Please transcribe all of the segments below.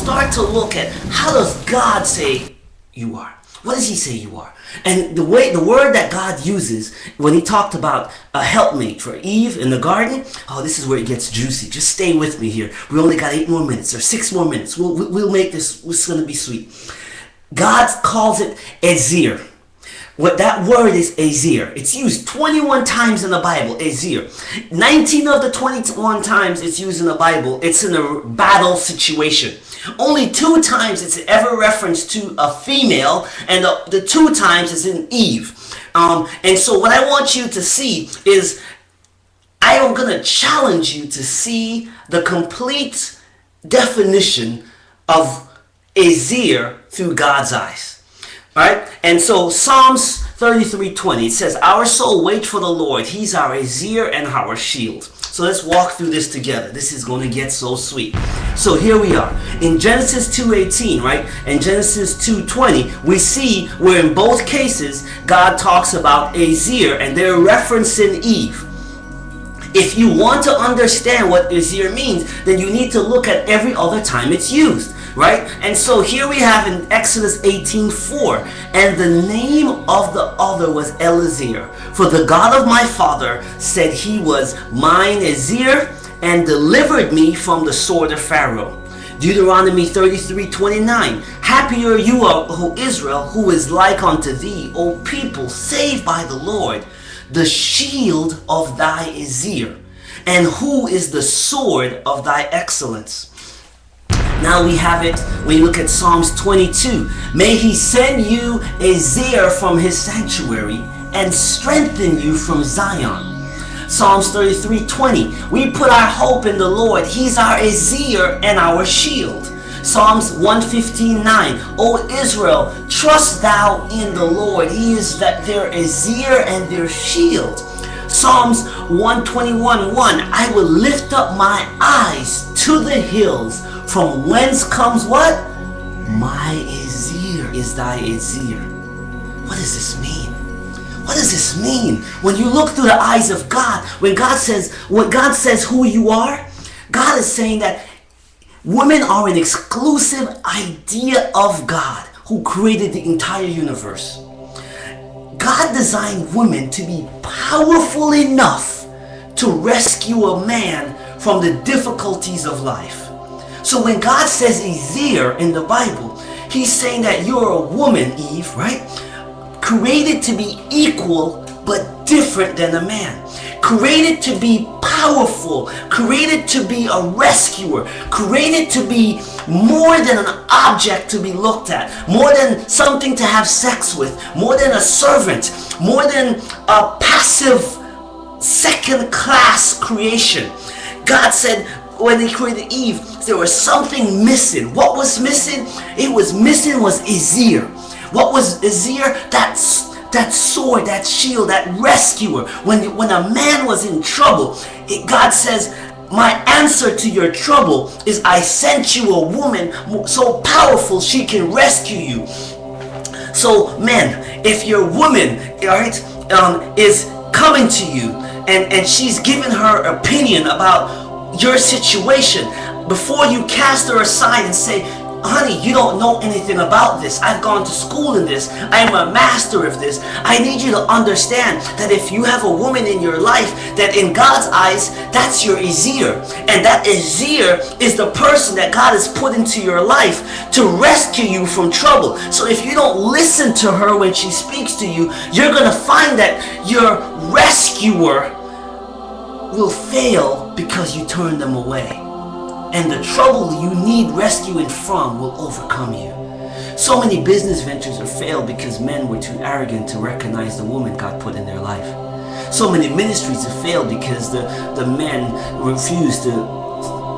Start to look at, how does God say you are? What does he say you are? And the word that God uses when he talked about a helpmate for Eve in the garden, oh, this is where it gets juicy. Just stay with me here. We only got 8 more minutes or 6 more minutes. We'll make this, it's going to be sweet. God calls it Ezer. What that word is Ezer. It's used 21 times in the Bible, Ezer. 19 of the 21 times it's used in the Bible, it's in a battle situation. Only 2 times it's ever referenced to a female, and the 2 times it's in Eve. And so what I want you to see is, I am going to challenge you to see the complete definition of Ezer through God's eyes. Right? And so Psalms 33:20, it says, our soul waits for the Lord. He's our Ezer and our shield. So let's walk through this together. This is going to get so sweet. So here we are. In Genesis 2:18, right? And Genesis 2:20, we see where in both cases, God talks about Ezer and they're referencing Eve. If you want to understand what Ezer means, then you need to look at every other time it's used. Right? And so here we have in Exodus 18:4, and the name of the other was Eliezer, for the God of my father said he was mine Ezer and delivered me from the sword of Pharaoh. Deuteronomy 33:29, happy are you, O Israel, who is like unto thee, O people saved by the Lord, the shield of thy Ezer, and who is the sword of thy excellence. Now we have it when you look at Psalms 22. May he send you Ezer from his sanctuary and strengthen you from Zion. Psalms 33:20. We put our hope in the Lord. He's our Ezer and our shield. Psalms 115:9. O Israel, trust thou in the Lord. He is their Ezer and their shield. Psalms 121:1. I will lift up my eyes to the hills, from whence comes what? My Ezer is thy Ezer. What does this mean? What does this mean? When you look through the eyes of God, when God says who you are, God is saying that women are an exclusive idea of God who created the entire universe. God designed women to be powerful enough to rescue a man from the difficulties of life. So when God says Ezer in the Bible, he's saying that you're a woman, Eve, right? Created to be equal but different than a man. Created to be powerful. Created to be a rescuer. Created to be more than an object to be looked at. More than something to have sex with. More than a servant. More than a passive second-class creation. God said, when he created Eve, there was something missing. What was missing? Was Ezer. What was Ezer? That sword, that shield, that rescuer. When a man was in trouble, God says, my answer to your trouble is I sent you a woman so powerful she can rescue you. So men, if your woman, right, is coming to you and she's giving her opinion about your situation, before you cast her aside and say, honey, you don't know anything about this. I've gone to school in this. I am a master of this. I need you to understand that if you have a woman in your life, that in God's eyes, that's your Ezer. And that Ezer is the person that God has put into your life to rescue you from trouble. So if you don't listen to her when she speaks to you, you're going to find that your rescuer will fail because you turn them away. And the trouble you need rescuing from will overcome you. So many business ventures have failed because men were too arrogant to recognize the woman God put in their life. So many ministries have failed because the men refused to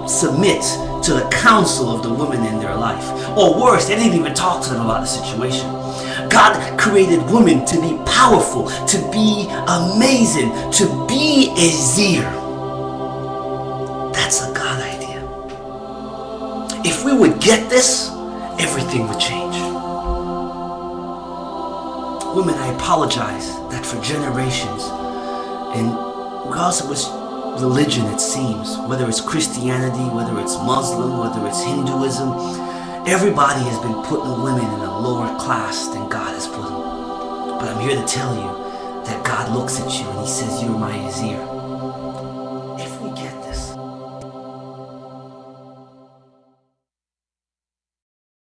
submit to the counsel of the women in their life. Or worse, they didn't even talk to them about the situation. God created women to be powerful, to be amazing, to be Ezer. That's a God idea. If we would get this, everything would change. Women, I apologize that for generations, and regardless of which religion it seems, whether it's Christianity, whether it's Muslim, whether it's Hinduism, everybody has been putting women in a lower class than God has put them. But I'm here to tell you that God looks at you and he says, you're my Ezer.